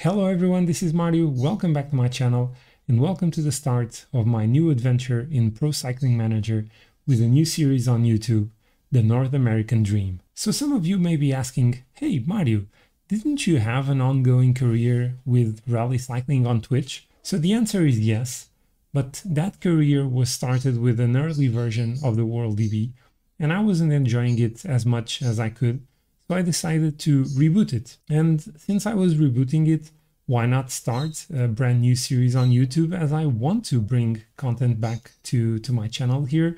Hello everyone, this is Mario. Welcome back to my channel and welcome to the start of my new adventure in Pro Cycling Manager with a new series on YouTube, The North American Dream. So some of you may be asking, hey Mario, didn't you have an ongoing career with rally cycling on Twitch? So the answer is yes, but that career was started with an early version of the World DB and I wasn't enjoying it as much as I could. So I decided to reboot it. And since I was rebooting it, why not start a brand new series on YouTube, as I want to bring content back to my channel here.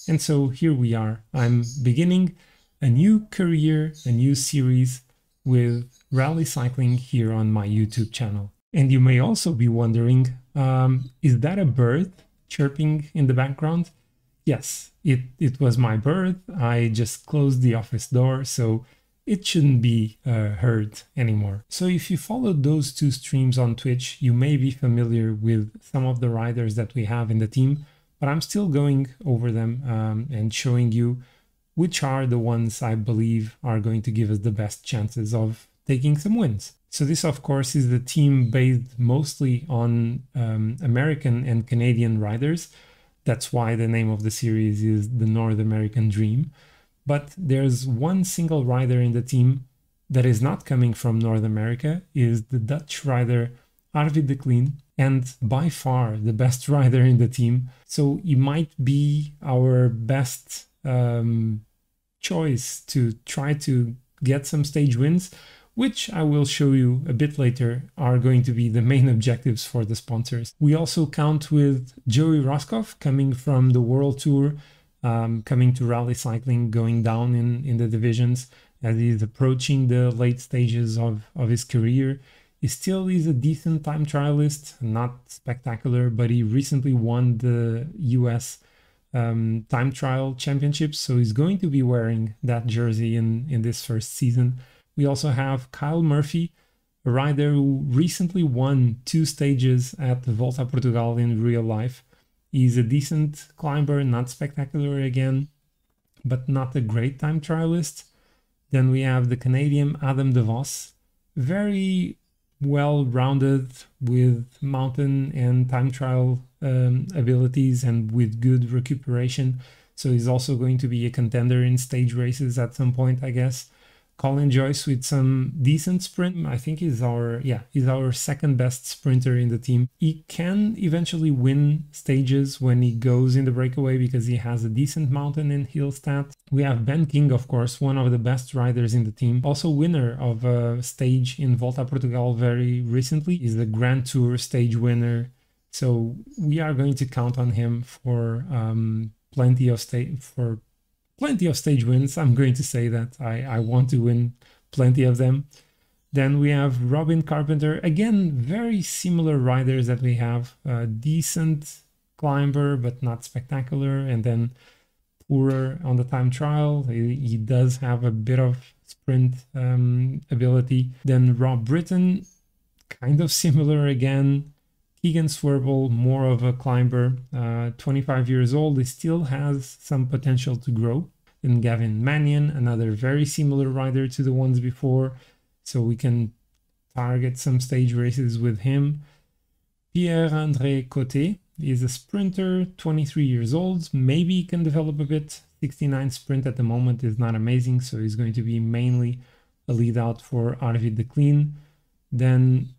And so here we are. I'm beginning a new career, a new series with rally cycling here on my YouTube channel. And you may also be wondering, is that a bird chirping in the background? Yes, it was my bird. I just closed the office door, so it shouldn't be heard anymore. So if you followed those two streams on Twitch, you may be familiar with some of the riders that we have in the team, but I'm still going over them and showing you which are the ones I believe are going to give us the best chances of taking some wins. So this, of course, is the team based mostly on American and Canadian riders. That's why the name of the series is The North American Dream. But there's one single rider in the team that is not coming from North America, is the Dutch rider Arvid de Kleen, and by far the best rider in the team. So he might be our best choice to try to get some stage wins, which I will show you a bit later are going to be the main objectives for the sponsors. We also count with Joey Roscoff coming from the World Tour, coming to rally cycling, going down in the divisions as he's approaching the late stages of his career. He still is a decent time trialist, not spectacular, but he recently won the US time trial championships, so he's going to be wearing that jersey in this first season. We also have Kyle Murphy, a rider who recently won 2 stages at the Volta Portugal in real life. He's a decent climber, not spectacular again, but not a great time trialist. Then we have the Canadian Adam de Vos, very well-rounded with mountain and time trial abilities and with good recuperation. So he's also going to be a contender in stage races at some point, I guess. Colin Joyce with some decent sprint. I think he's our second best sprinter in the team. He can eventually win stages when he goes in the breakaway because he has a decent mountain and hill stat. We have Ben King, of course, one of the best riders in the team. Also winner of a stage in Volta Portugal very recently. He's the Grand Tour stage winner. So we are going to count on him for plenty of stage wins. I'm going to say that I want to win plenty of them. Then we have Robin Carpenter, again, very similar riders that we have. Decent climber, but not spectacular. And then poorer on the time trial. He does have a bit of sprint ability. Then Rob Britton, kind of similar again. Keegan Swerble, more of a climber, 25 years old. He still has some potential to grow. And Gavin Mannion, another very similar rider to the ones before, so we can target some stage races with him. Pierre-André Côté is a sprinter, 23 years old. Maybe he can develop a bit. 69 sprint at the moment is not amazing, so he's going to be mainly a lead out for Arvid de Kleen. Then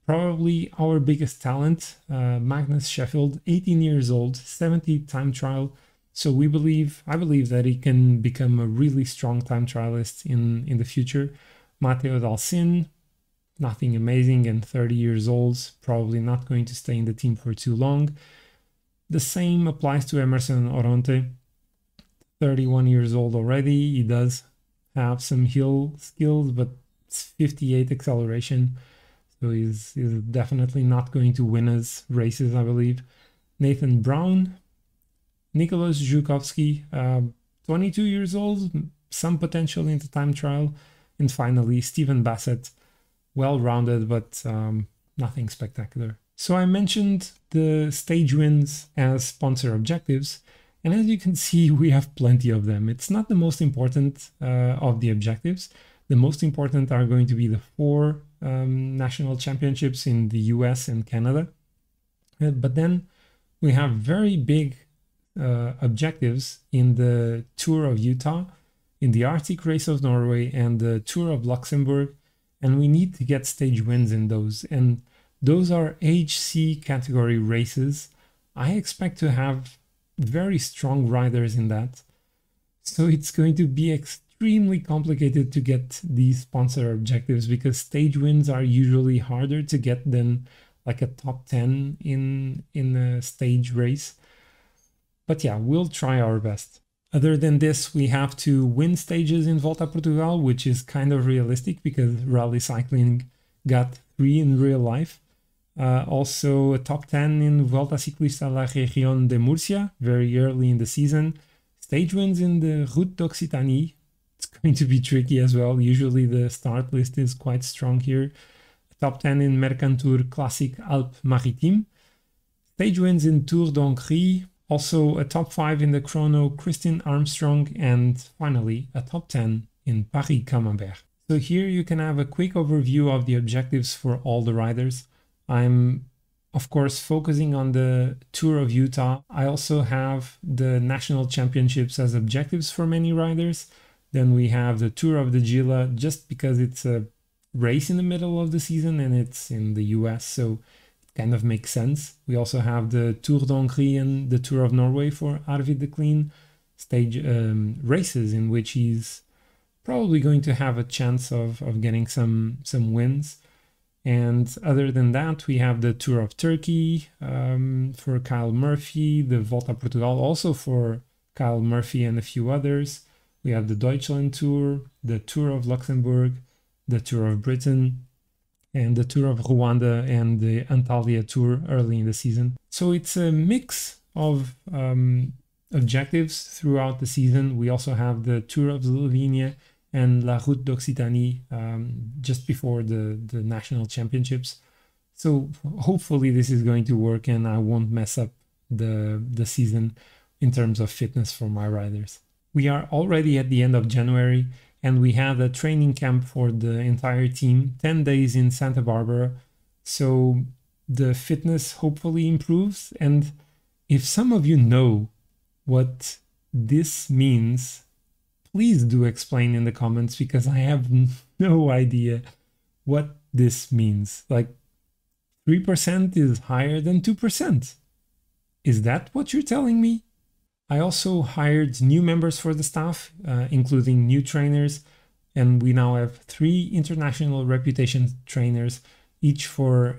probably our biggest talent, Magnus Sheffield, 18 years old, 70 time trial. So I believe that he can become a really strong time trialist in the future. Matteo Dalcin, nothing amazing and 30 years old, probably not going to stay in the team for too long. The same applies to Emerson Oronte, 31 years old already. He does have some hill skills, but it's 58 acceleration. So he's definitely not going to win us races, I believe. Nathan Brown, Nicholas Zhukovsky, 22 years old, some potential into time trial. And finally, Stephen Bassett, well-rounded, but nothing spectacular. So I mentioned the stage wins as sponsor objectives. And as you can see, we have plenty of them. It's not the most important of the objectives. The most important are going to be the 4 national championships in the US and Canada. But then we have very big objectives in the Tour of Utah, in the Arctic Race of Norway, and the Tour of Luxembourg, and we need to get stage wins in those. And those are HC category races. I expect to have very strong riders in that. So it's going to be extremely complicated to get these sponsor objectives because stage wins are usually harder to get than like a top 10 in a stage race. But yeah, we'll try our best. Other than this, we have to win stages in Volta Portugal, which is kind of realistic because rally cycling got 3 in real life. Also a top 10 in Vuelta Ciclista La Región de Murcia, very early in the season. Stage wins in the Route d'Occitanie. It's going to be tricky as well. Usually the start list is quite strong here. Top 10 in Mercantour Classic Alpes Maritimes. Stage wins in Tour d'Hongrie. Also a top 5 in the chrono Kristin Armstrong. And finally a top 10 in Paris Camembert. So here you can have a quick overview of the objectives for all the riders. I'm of course focusing on the Tour of Utah. I also have the national championships as objectives for many riders. Then we have the Tour of the Gila just because it's a race in the middle of the season and it's in the US, so it kind of makes sense. We also have the Tour d'Hongrie and the Tour of Norway for Arvid de Kleen stage races in which he's probably going to have a chance of getting some wins. And other than that, we have the Tour of Turkey for Kyle Murphy, the Volta Portugal also for Kyle Murphy and a few others. We have the Deutschland Tour, the Tour of Luxembourg, the Tour of Britain, and the Tour of Rwanda and the Antalya Tour early in the season. So it's a mix of objectives throughout the season. We also have the Tour of Slovenia and La Route d'Occitanie just before the national championships. So hopefully this is going to work and I won't mess up the season in terms of fitness for my riders. We are already at the end of January and we had a training camp for the entire team, 10 days in Santa Barbara. So the fitness hopefully improves. And if some of you know what this means, please do explain in the comments because I have no idea what this means. Like 3% is higher than 2%. Is that what you're telling me? I also hired new members for the staff, including new trainers, and we now have 3 international reputation trainers, each for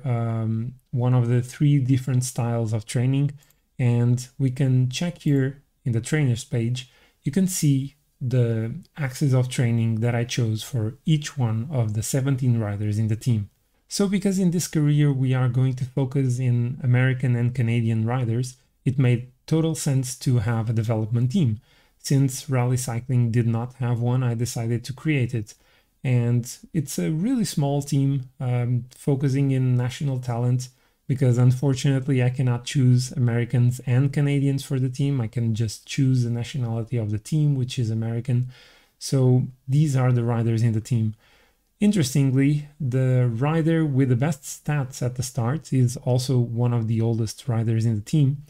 one of the 3 different styles of training. And we can check here in the trainers page, you can see the axis of training that I chose for each one of the 17 riders in the team. So because in this career we are going to focus in American and Canadian riders, it made total sense to have a development team. Since rally cycling did not have one, I decided to create it. And it's a really small team focusing in national talent because unfortunately I cannot choose Americans and Canadians for the team. I can just choose the nationality of the team, which is American. So these are the riders in the team. Interestingly, the rider with the best stats at the start is also one of the oldest riders in the team,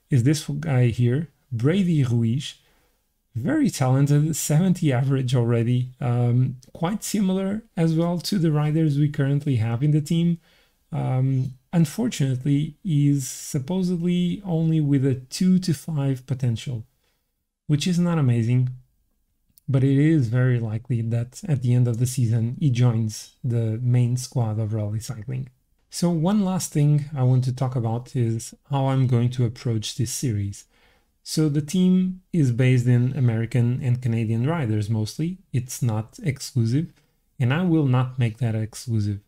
is this guy here, Brady Ruiz. Very talented, 70 average already. Quite similar as well to the riders we currently have in the team. Unfortunately, he's supposedly only with a 2 to 5 potential, which is not amazing. But it is very likely that at the end of the season, he joins the main squad of rally cycling. So one last thing I want to talk about is how I'm going to approach this series. So the team is based in American and Canadian riders mostly. It's not exclusive, and I will not make that exclusive.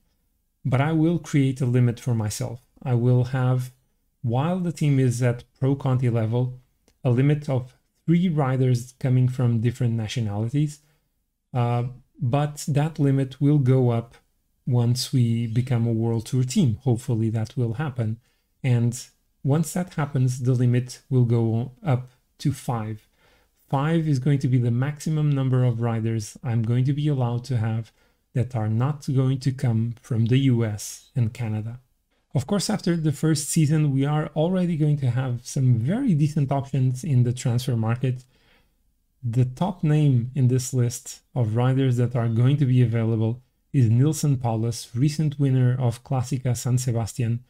But I will create a limit for myself. I will have, while the team is at Pro Conti level, a limit of 3 riders coming from different nationalities. But that limit will go up once we become a World Tour team. Hopefully that will happen. And once that happens, the limit will go up to 5. 5 is going to be the maximum number of riders I'm going to be allowed to have that are not going to come from the US and Canada. Of course, after the first season, we are already going to have some very decent options in the transfer market. The top name in this list of riders that are going to be available is Nilsson Paulus, recent winner of Classica San Sebastian.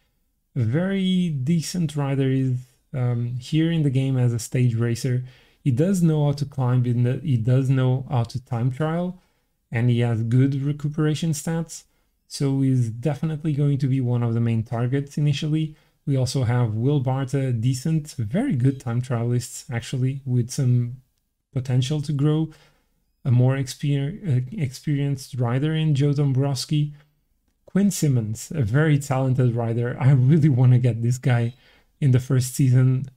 A very decent rider, is here in the game as a stage racer. He does know how to climb, he does know how to time trial, and he has good recuperation stats. So he's definitely going to be one of the main targets initially. We also have Will Barta, decent, very good time trialist actually, with some potential to grow. A more experienced rider in Joe Dombrowski. Quinn Simmons, a very talented rider. I really want to get this guy in the first season.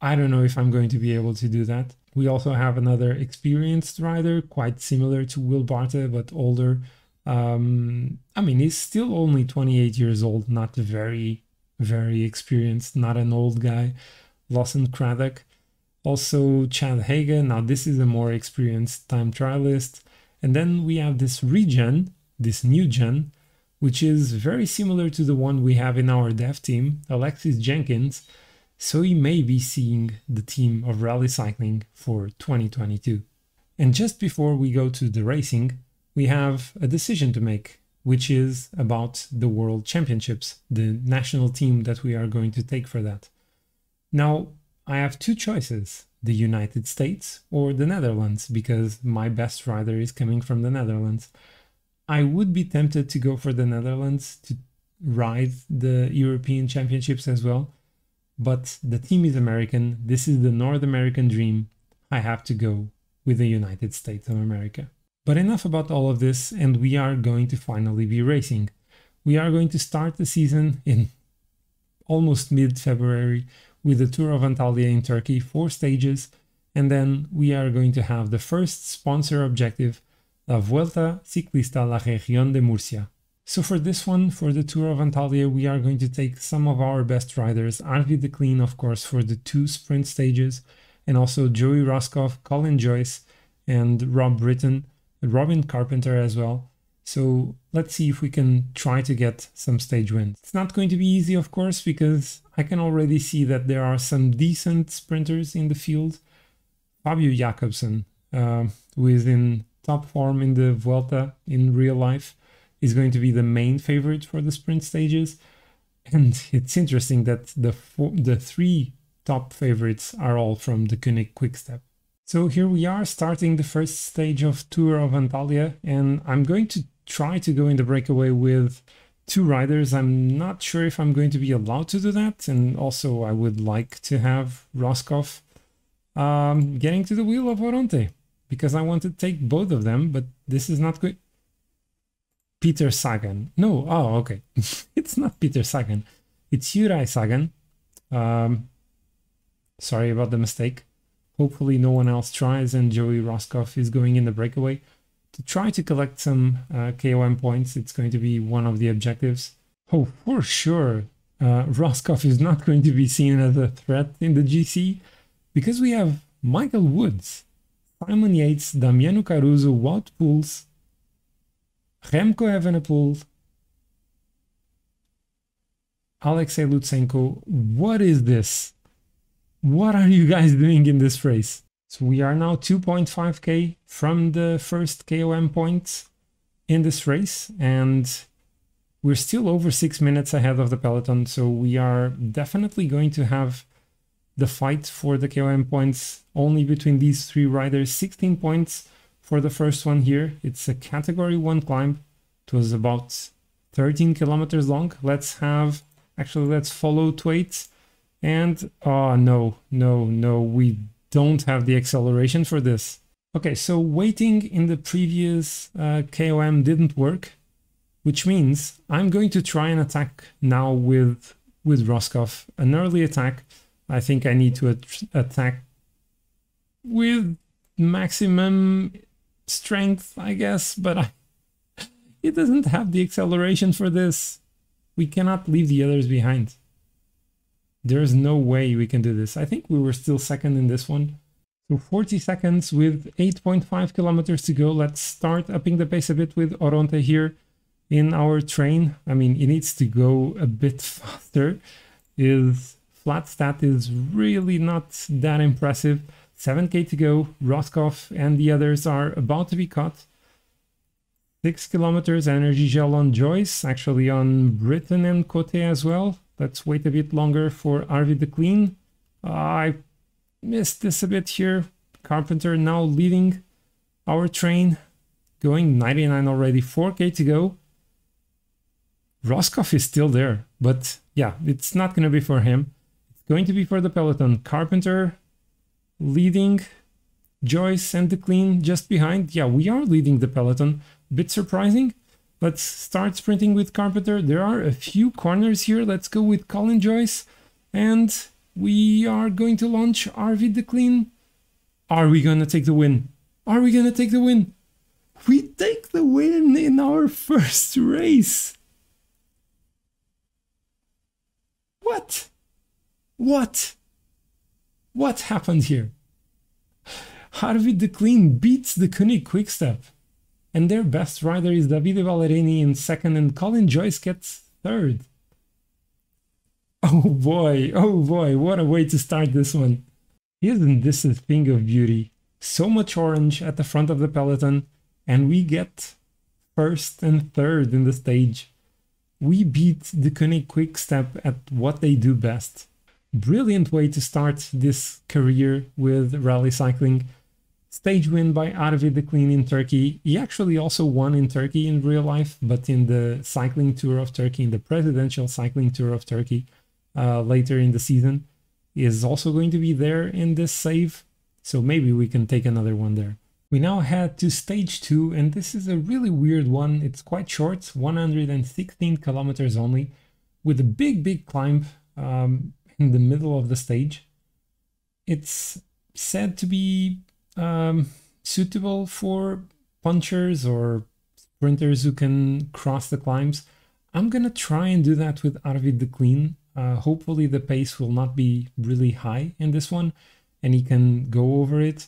I don't know if I'm going to be able to do that. We also have another experienced rider, quite similar to Will Barta, but older. I mean, he's still only 28 years old, not very, very experienced, not an old guy. Lawson Craddock. Also Chad Hagen. Now this is a more experienced time trialist. And then we have this regen, this new gen, which is very similar to the one we have in our dev team, Alexis Jenkins. So he may be seeing the team of rally cycling for 2022. And just before we go to the racing, we have a decision to make, which is about the World Championships, the national team that we are going to take for that. Now, I have two choices, the United States or the Netherlands, because my best rider is coming from the Netherlands. I would be tempted to go for the Netherlands to ride the European Championships as well, but the team is American. This is the North American dream. I have to go with the United States of America. But enough about all of this, and we are going to finally be racing. We are going to start the season in almost mid-February with the Tour of Antalya in Turkey, 4 stages, and then we are going to have the first sponsor objective, La Vuelta Ciclista La Región de Murcia. So for this one, for the Tour of Antalya, we are going to take some of our best riders, Arvid de Kleen, of course, for the 2 sprint stages, and also Joey Roscoff, Colin Joyce, and Robin Carpenter as well. So let's see if we can try to get some stage wins. It's not going to be easy, of course, because I can already see that there are some decent sprinters in the field. Fabio Jakobsen, who is in top form in the Vuelta in real life, is going to be the main favorite for the sprint stages. And it's interesting that the 3 top favorites are all from the Koenig Quickstep. So here we are starting the first stage of Tour of Antalya, and I'm going to try to go in the breakaway with 2 riders. I'm not sure if I'm going to be allowed to do that, and also I would like to have Roscoff getting to the wheel of Oronte, because I want to take both of them, but this is not good. Peter Sagan. No, oh, okay. It's not Peter Sagan. It's Juraj Sagan. Sorry about the mistake. Hopefully no one else tries and Joey Roscoff is going in the breakaway to try to collect some KOM points. It's going to be one of the objectives. Oh, for sure, Roscoff is not going to be seen as a threat in the GC because we have Michael Woods, Simon Yates, Damiano Caruso, Wout Poels, Remco Evenepoel, Alexei Lutsenko. What is this? What are you guys doing in this race? So we are now 2.5k from the first KOM points in this race, and we're still over 6 minutes ahead of the peloton, so we are definitely going to have the fight for the KOM points only between these 3 riders. 16 points for the first one here. It's a category 1 climb. It was about 13 kilometers long. Let's follow Thwaite. And oh no, we don't have the acceleration for this. Okay, so waiting in the previous KOM didn't work, which means I'm going to try and attack now with Roscoff. An early attack. I think I need to attack with maximum strength, I guess, but it doesn't have the acceleration for this. We cannot leave the others behind. There's no way we can do this. I think we were still second in this one. So 40 seconds with 8.5 kilometers to go. Let's start upping the pace a bit with Oronte here in our train. I mean, it needs to go a bit faster. His flat stat is really not that impressive. 7k to go. Roscoff and the others are about to be caught. 6 kilometers energy gel on Joyce, actually on Britain and Cote as well. Let's wait a bit longer for Arvid the Clean. I missed this a bit here. Carpenter now leading our train, going 99 already, 4k to go. Roscoff is still there, but yeah, it's not going to be for him. It's going to be for the peloton. Carpenter leading, Joyce and the Clean just behind. Yeah, we are leading the peloton. Bit surprising. Let's start sprinting with Carpenter. There are a few corners here. Let's go with Colin Joyce. And we are going to launch Arvid the Clean. Are we going to take the win? Are we going to take the win? We take the win in our first race. What? What? What happened here? Arvid the Clean beats the Koenig Quickstep. And their best rider is Davide Ballerini in second and Colin Joyce gets third. Oh boy, what a way to start this one. Isn't this a thing of beauty? So much orange at the front of the peloton, and we get first and third in the stage. We beat the Koenig Quickstep at what they do best. Brilliant way to start this career with rally cycling. Stage win by Arvid the Clean in Turkey. He actually also won in Turkey in real life, but in the cycling tour of Turkey, in the presidential cycling tour of Turkey later in the season. He is also going to be there in this save, so maybe we can take another one there. We now head to stage 2, and this is a really weird one. It's quite short, 116 kilometers only, with a big climb in the middle of the stage. It's said to be suitable for punchers or sprinters who can cross the climbs. I'm gonna try and do that with Arvid the Clean. Hopefully the pace will not be really high in this one and he can go over it.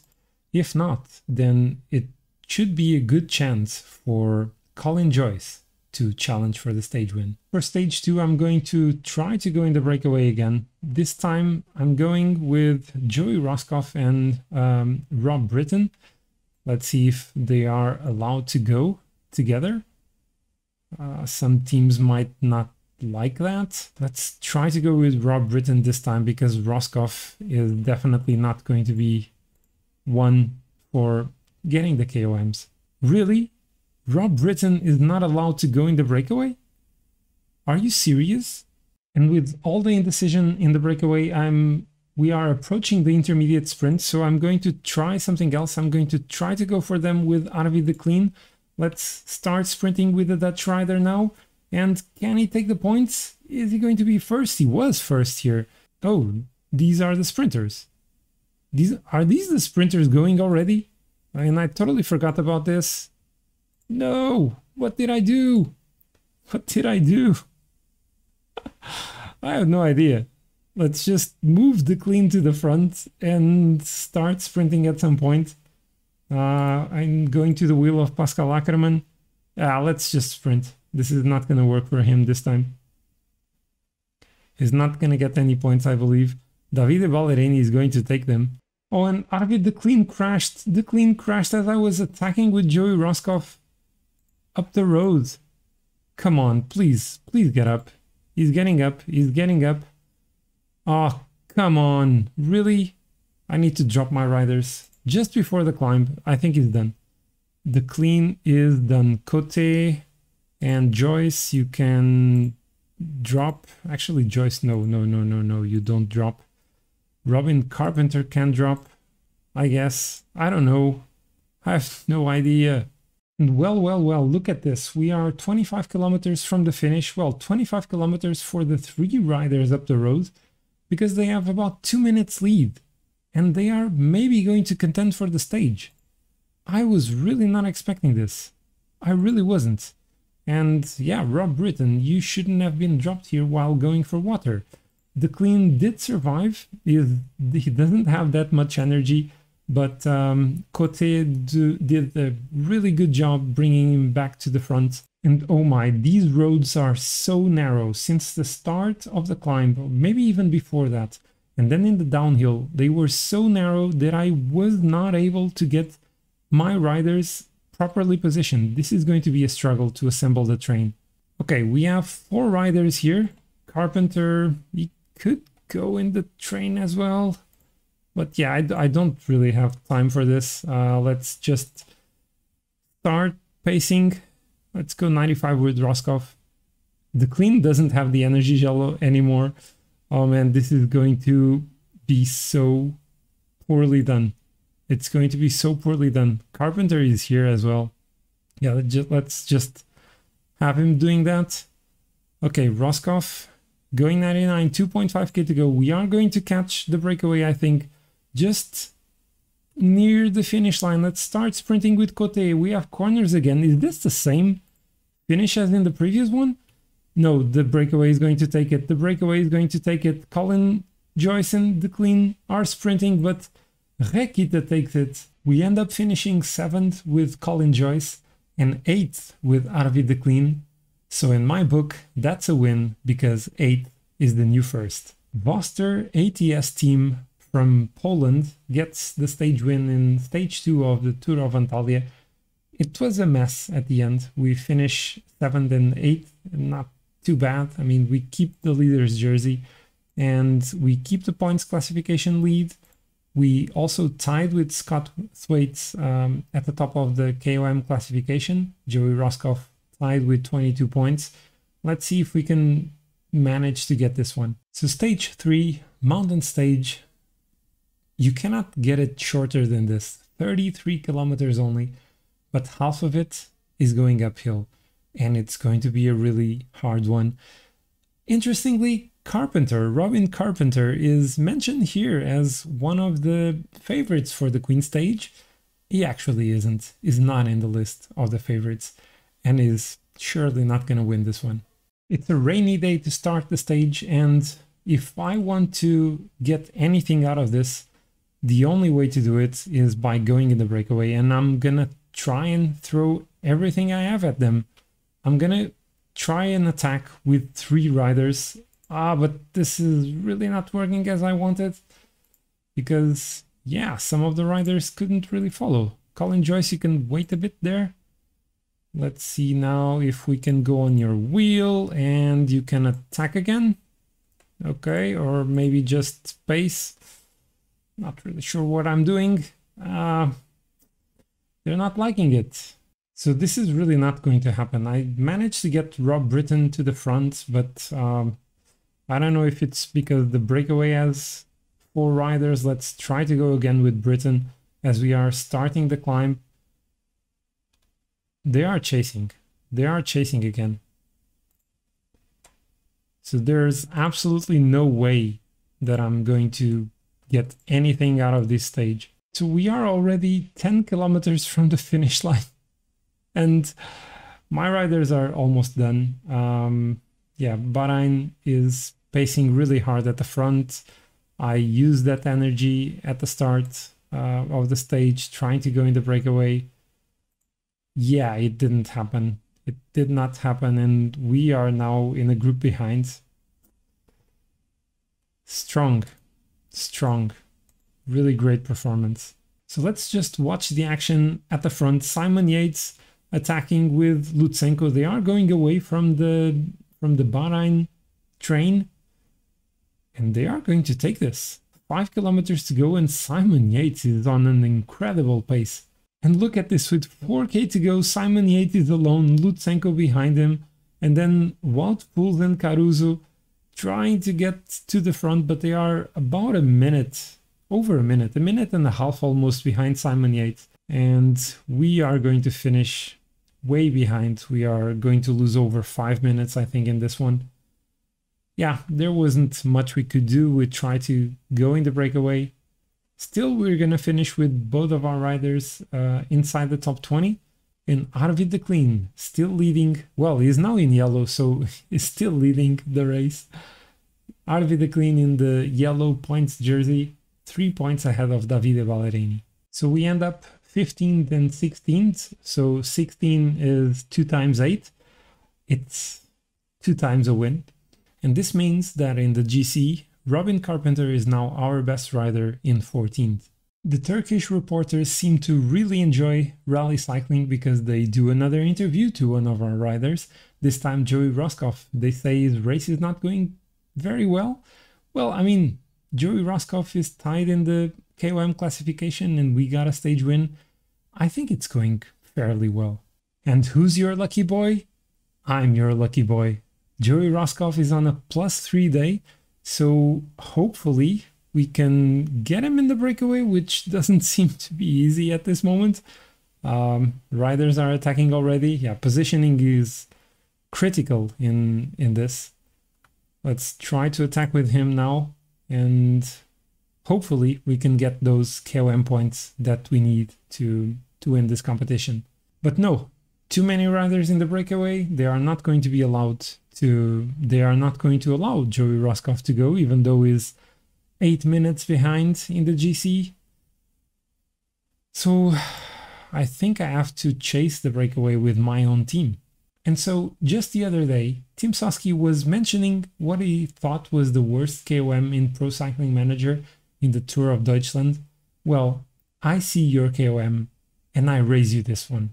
If not, then it should be a good chance for Colin Joyce to challenge for the stage win. For stage 2, I'm going to try to go in the breakaway again. This time I'm going with Joey Roscoff and Rob Britton. Let's see if they are allowed to go together. Some teams might not like that. Let's try to go with Rob Britton this time because Roscoff is definitely not going to be one for getting the KOMs. Really? Rob Britton is not allowed to go in the breakaway? Are you serious? And with all the indecision in the breakaway, we are approaching the intermediate sprint, so I'm going to try something else. I'm going to try to go for them with Arvid the Clean. Let's start sprinting with the Dutch rider now. And can he take the points? Is he going to be first? He was first here. Oh, these are the sprinters. Are these the sprinters going already? And I totally forgot about this. No, what did I do? What did I do? I have no idea. Let's just move the Clean to the front and start sprinting at some point. I'm going to the wheel of Pascal Ackermann. Let's just sprint. This is not going to work for him this time. He's not going to get any points, I believe. Davide Ballerini is going to take them. Oh, and Arvid the Clean crashed. The Clean crashed as I was attacking with Joey Roscoff up the road. Come on, please get up. He's getting up. He's getting up. Oh, come on. Really? I need to drop my riders just before the climb. I think he's done. The Clean is done. Cote and Joyce, you can drop. Actually, Joyce, no, you don't drop. Robin Carpenter can drop, I guess. I don't know. I have no idea. And well, look at this. We are 25 kilometers from the finish. Well, 25 kilometers for the 3 riders up the road because they have about 2 minutes lead and they are maybe going to contend for the stage. I was really not expecting this. I really wasn't. And yeah, Rob Britton, you shouldn't have been dropped here while going for water. The Clean did survive. He doesn't have that much energy. but Cote did a really good job bringing him back to the front. And oh my, these roads are so narrow since the start of the climb, or maybe even before that. And then in the downhill, they were so narrow that I was not able to get my riders properly positioned. This is going to be a struggle to assemble the train. Okay, we have 4 riders here. Carpenter, he could go in the train as well. But yeah, I don't really have time for this. Let's just start pacing. Let's go 95 with Roscoff. The clean doesn't have the energy gel anymore. Oh man, this is going to be so poorly done. It's going to be so poorly done. Carpenter is here as well. Yeah, let's just have him doing that. Okay, Roscoff going 99, 2.5k to go. We are going to catch the breakaway, I think, just near the finish line. Let's start sprinting with Cote. We have corners again. Is this the same finish as in the previous one? No, the breakaway is going to take it. The breakaway is going to take it. Colin, Joyce and the clean are sprinting, but Rekita takes it. We end up finishing 7th with Colin Joyce and 8th with Arvid the Clean. So in my book, that's a win because 8th is the new first. Voster ATS team from Poland gets the stage win in stage 2 of the Tour of Antalya. It was a mess at the end. We finish 7th and 8th, not too bad. I mean, we keep the leader's jersey and we keep the points classification lead. We also tied with Scott Thwaites at the top of the KOM classification. Joey Roscoff tied with 22 points. Let's see if we can manage to get this one. So stage 3, mountain stage. You cannot get it shorter than this. 33 kilometers only, but half of it is going uphill. And it's going to be a really hard one. Interestingly, Robin Carpenter is mentioned here as one of the favorites for the Queen stage. He actually is not in the list of the favorites and is surely not going to win this one. It's a rainy day to start the stage, and if I want to get anything out of this, the only way to do it is by going in the breakaway, and I'm gonna try and throw everything I have at them. I'm gonna try and attack with 3 riders. But this is really not working as I wanted because, yeah, some of the riders couldn't really follow. Colin Joyce, you can wait a bit there. Let's see now if we can go on your wheel and you can attack again. Okay, or maybe just pace. Not really sure what I'm doing. They're not liking it. So this is really not going to happen. I managed to get Rob Britton to the front, but I don't know if it's because the breakaway has 4 riders. Let's try to go again with Britton as we are starting the climb. They are chasing. They are chasing again. So there's absolutely no way that I'm going to get anything out of this stage. So we are already 10 kilometers from the finish line. And my riders are almost done. Yeah, Bahrain is pacing really hard at the front. I used that energy at the start of the stage, trying to go in the breakaway. Yeah, it didn't happen. It did not happen, and we are now in a group behind. Strong, strong, really great performance. So let's just watch the action at the front. Simon Yates attacking with Lutsenko. They are going away from the Bahrain train, and they are going to take this. 5 kilometers to go, and Simon Yates is on an incredible pace. And look at this, with 4k to go, Simon Yates is alone, Lutsenko behind him, and then Wout Poels and Caruso trying to get to the front, but they are about a minute, over a minute and a half almost behind Simon Yates. And we are going to finish way behind. We are going to lose over 5 minutes, I think, in this one. Yeah, there wasn't much we could do. We tried to go in the breakaway. Still, we're going to finish with both of our riders inside the top 20. And Arvid the Clean still leading. Well, he's now in yellow, so he's still leading the race. Arvid the Clean in the yellow points jersey, 3 points ahead of Davide Ballerini. So we end up 15th and 16th. So 16 is 2 times 8. It's 2 times a win. And this means that in the GC, Robin Carpenter is now our best rider in 14th. The Turkish reporters seem to really enjoy rally cycling because they do another interview to one of our riders, this time Joey Roscoff. They say his race is not going very well. Well, I mean, Joey Roscoff is tied in the KOM classification and we got a stage win. I think it's going fairly well. And who's your lucky boy? I'm your lucky boy. Joey Roscoff is on a +3 day, so hopefully we can get him in the breakaway, which doesn't seem to be easy at this moment. Riders are attacking already. Yeah, positioning is critical in this. Let's try to attack with him now, and hopefully we can get those KOM points that we need to win this competition. But no, too many riders in the breakaway. They are not going to be allowed to. They are not going to allow Joey Roscoff to go, even though he's 8 minutes behind in the GC. So I think I have to chase the breakaway with my own team. And so just the other day, Tim Soski was mentioning what he thought was the worst KOM in Pro Cycling Manager in the Tour of Deutschland. Well, I see your KOM and I raise you this one.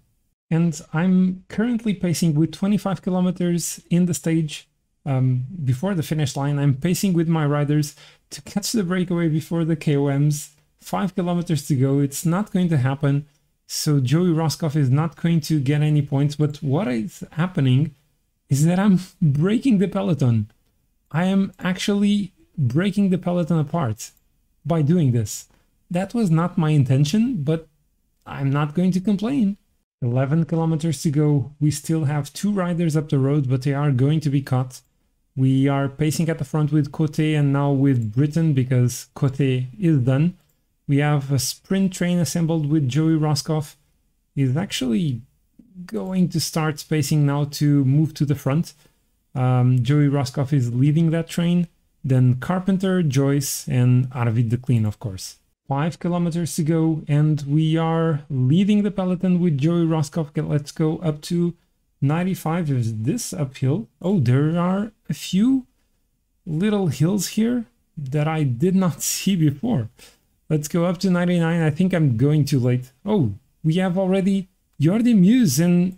And I'm currently pacing with 25 kilometers in the stage. Before the finish line, I'm pacing with my riders to catch the breakaway before the KOMs. 5 kilometers to go. It's not going to happen. So Joey Roscoff is not going to get any points. But what is happening is that I'm breaking the peloton. I am actually breaking the peloton apart by doing this. That was not my intention, but I'm not going to complain. 11 kilometers to go. We still have 2 riders up the road, but they are going to be caught. We are pacing at the front with Cote and now with Britain because Cote is done. We have a sprint train assembled with Joey Roscoff. He's actually going to start spacing now to move to the front. Joey Roscoff is leading that train. Then Carpenter, Joyce, and Arvid de Clean, of course. 5 kilometers to go, and we are leading the peloton with Joey Roscoff. Let's go up to 95. Is this uphill? Oh, there are a few little hills here that I did not see before. Let's go up to 99. I think I'm going too late. Oh, we have already Jordi Meus and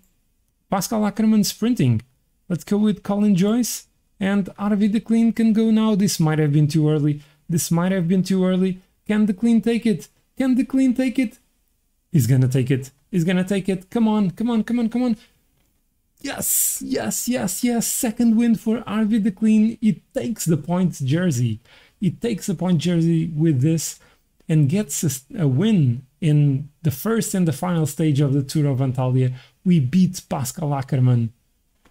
Pascal Ackermann sprinting. Let's go with Colin Joyce, and Arvid de Clean can go now. This might have been too early. This might have been too early. Can de Clean take it? Can de Clean take it? He's gonna take it. He's gonna take it. Come on, come on, come on, come on. Yes, yes, yes, yes. Second win for Arvid de Clean. He takes the points jersey. He takes the point jersey with this and gets a win in the first and the final stage of the Tour of Antalya. We beat Pascal Ackermann.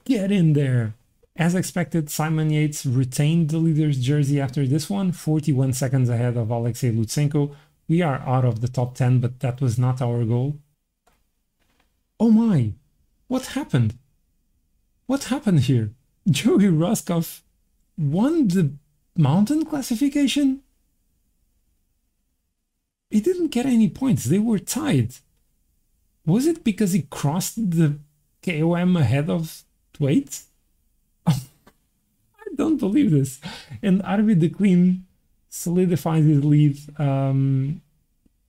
Get in there. As expected, Simon Yates retained the leader's jersey after this one, 41 seconds ahead of Alexei Lutsenko. We are out of the top 10, but that was not our goal. Oh my, what happened? What happened here? Joey Roscoff won the mountain classification? He didn't get any points, they were tied. Was it because he crossed the KOM ahead of Thwaite? I don't believe this. And Arvid de Clean solidifies his lead in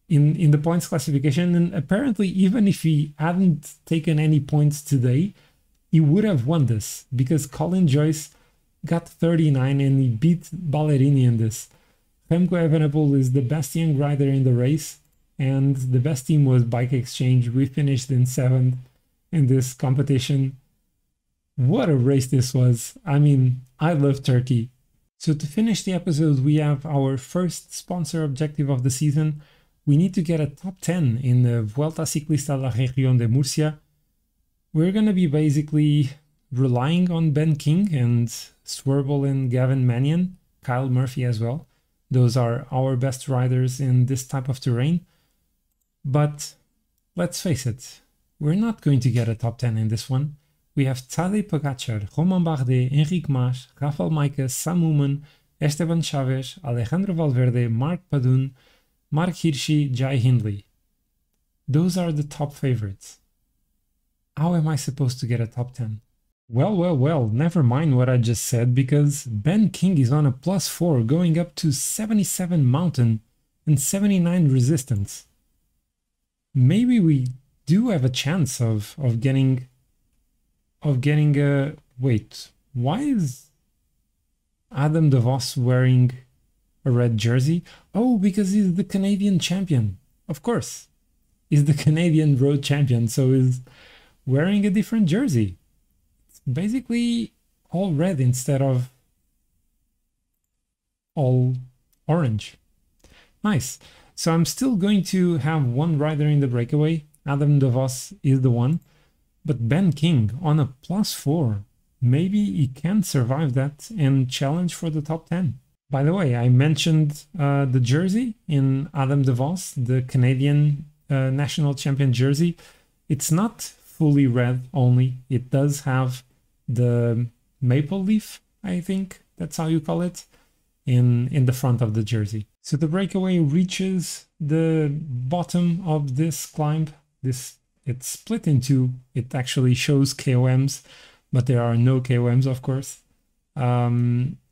the points classification. And apparently, even if he hadn't taken any points today, he would have won this because Colin Joyce got 39 and he beat Ballerini in this. Remco Evenepoel is the best young rider in the race, and the best team was Bike Exchange. We finished in 7th in this competition. What a race this was. I mean, I love Turkey. So to finish the episode, we have our first sponsor objective of the season. We need to get a top 10 in the Vuelta Ciclista La Región de Murcia. We're going to be basically relying on Ben King and Swerble and Gavin Mannion, Kyle Murphy as well. Those are our best riders in this type of terrain. But let's face it, we're not going to get a top 10 in this one. We have Tadej Pogačar, Romain Bardet, Enric Mas, Rafael Maika, Sam Oomen, Esteban Chaves, Alejandro Valverde, Mark Padun, Mark Hirschi, Jai Hindley. Those are the top favorites. How am I supposed to get a top 10? Well, never mind what I just said, because Ben King is on a +4 going up to 77 mountain and 79 resistance. Maybe we do have a chance of getting a... Wait, why is Adam de Vos wearing a red jersey? Oh, because he's the Canadian champion. Of course. He's the Canadian road champion, so he's wearing a different jersey. It's basically all red instead of all orange. Nice. So I'm still going to have one rider in the breakaway. Adam de Vos is the one. But Ben King on a +4. Maybe he can survive that and challenge for the top 10. By the way, I mentioned the jersey in Adam de Vos, the Canadian national champion jersey. It's not fully red only. It does have the maple leaf, I think that's how you call it, in the front of the jersey. So the breakaway reaches the bottom of this climb. It's split in two. It actually shows KOMs, but there are no KOMs, of course.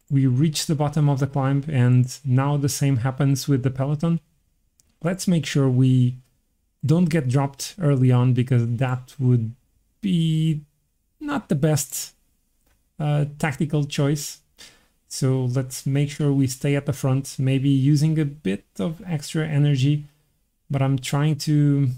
We reach the bottom of the climb, and now the same happens with the peloton. Let's make sure we don't get dropped early on, because that would be not the best tactical choice. So let's make sure we stay at the front, maybe using a bit of extra energy, but I'm trying to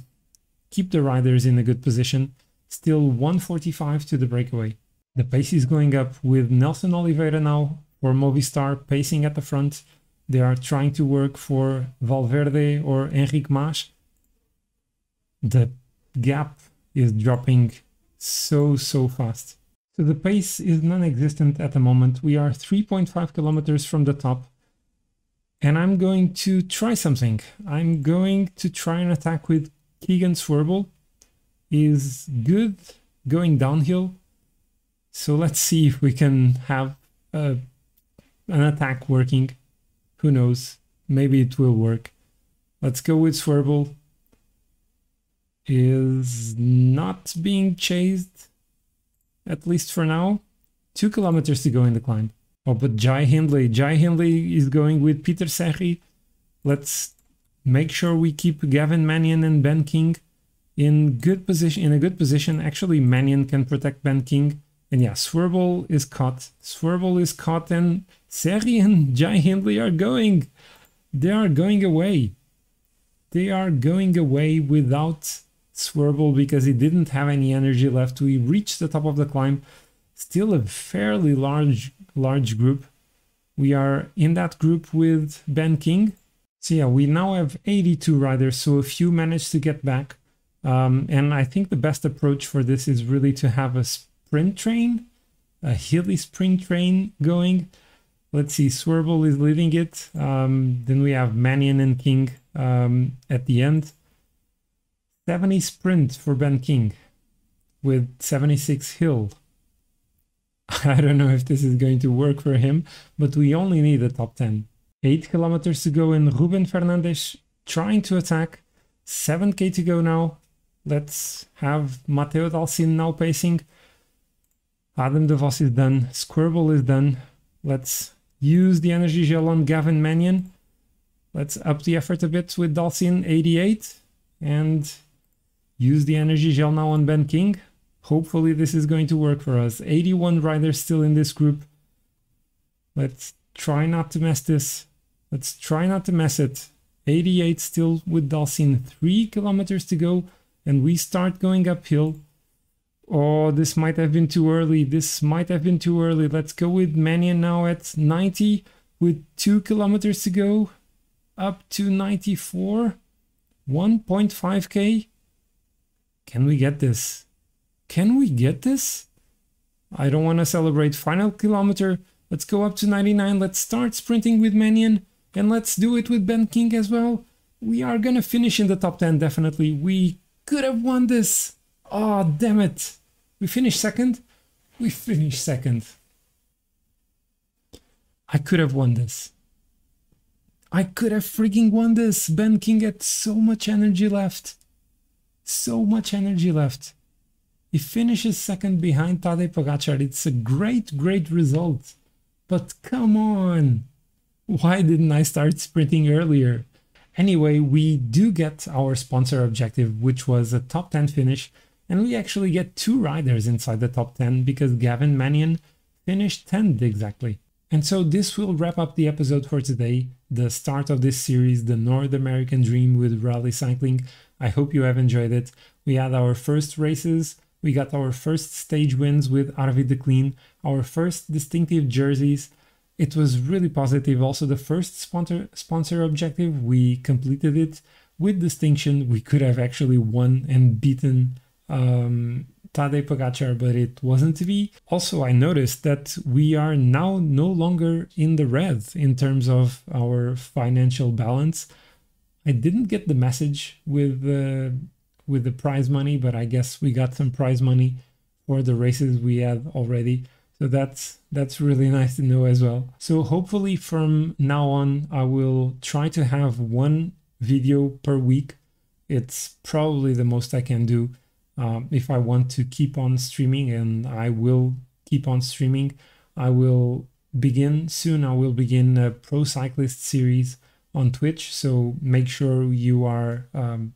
keep the riders in a good position. Still 1:45 to the breakaway. The pace is going up with Nelson Oliveira now for Movistar pacing at the front. They are trying to work for Valverde or Enric Mas. The gap is dropping so fast. So the pace is non-existent at the moment. We are 3.5 kilometers from the top. And I'm going to try something. I'm going to try an attack with Keegan Swerble. Is good going downhill. So let's see if we can have an attack working. Who knows? Maybe it will work. Let's go with Swerble. Is not being chased, at least for now. 2 kilometers to go in the climb. Oh, but Jai Hindley is going with Peter Serri. Let's make sure we keep Gavin Mannion and Ben King in a good position. Actually, Mannion can protect Ben King. And yeah, Swerble is caught. And Serri and Jai Hindley are going. They are going away. They are going away without Swerble because he didn't have any energy left. We reached the top of the climb. Still a fairly large group. We are in that group with Ben King. So yeah, we now have 82 riders, so a few managed to get back. And I think the best approach for this is really to have a sprint train, a hilly sprint train going. Let's see, Swerble is leading it. Then we have Mannion and King at the end. 70 sprint for Ben King with 76 hill. I don't know if this is going to work for him, but we only need a top 10. 8 kilometers to go and Ruben Fernandes trying to attack. 7k to go now. Let's have Matteo Dalcin now pacing. Adam de Vos is done. Swerble is done. Let's use the energy gel on Gavin Mannion. Let's up the effort a bit with Dalcin, 88. And use the energy gel now on Ben King. Hopefully this is going to work for us. 81 riders still in this group. Let's try not to mess this. Let's try not to mess it. 88 still with Dalcin. 3 kilometers to go. And we start going uphill. Oh, this might have been too early. Let's go with Mannion now at 90 with 2 kilometers to go. Up to 94. 1.5k. Can we get this? I don't want to celebrate. Final kilometer. Let's go up to 99. Let's start sprinting with Mannion. And let's do it with Ben King as well. We are going to finish in the top 10, definitely. We could have won this. Oh, damn it. We finished second. I could have won this. I could have freaking won this. Ben King had so much energy left. so much energy left. He finishes second behind Tadej Pogačar. It's a great result. But come on! Why didn't I start sprinting earlier? Anyway, we do get our sponsor objective, which was a top 10 finish, and we actually get 2 riders inside the top 10 because Gavin Mannion finished 10th exactly. And so this will wrap up the episode for today, the start of this series, the North American Dream with rally cycling. I hope you have enjoyed it. We had our first races, we got our first stage wins with Arvid de Clean, our first distinctive jerseys. It was really positive. Also the first sponsor objective, we completed it with distinction. We could have actually won and beaten Tadej Pogačar, but it wasn't to be. Also, I noticed that we are now no longer in the red in terms of our financial balance. I didn't get the message with the prize money, but I guess we got some prize money for the races we had already. So that's really nice to know as well. So hopefully from now on, I will try to have 1 video per week. It's probably the most I can do. If I want to keep on streaming, and I will keep on streaming, I will begin a Pro Cyclist series on Twitch, so make sure you are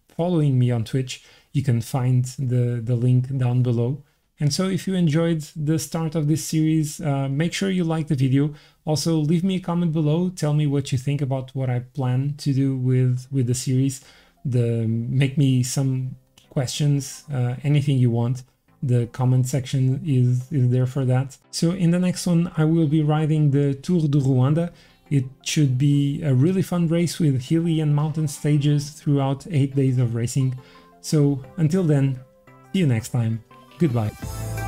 following me on Twitch. You can find the link down below. And so if you enjoyed the start of this series, make sure you like the video. Also, leave me a comment below, tell me what you think about what I plan to do with the series. Make me some questions, anything you want. The comment section is there for that. So in the next one, I will be riding the Tour de Rwanda. It should be a really fun race with hilly and mountain stages throughout 8 days of racing. So until then, see you next time. Goodbye.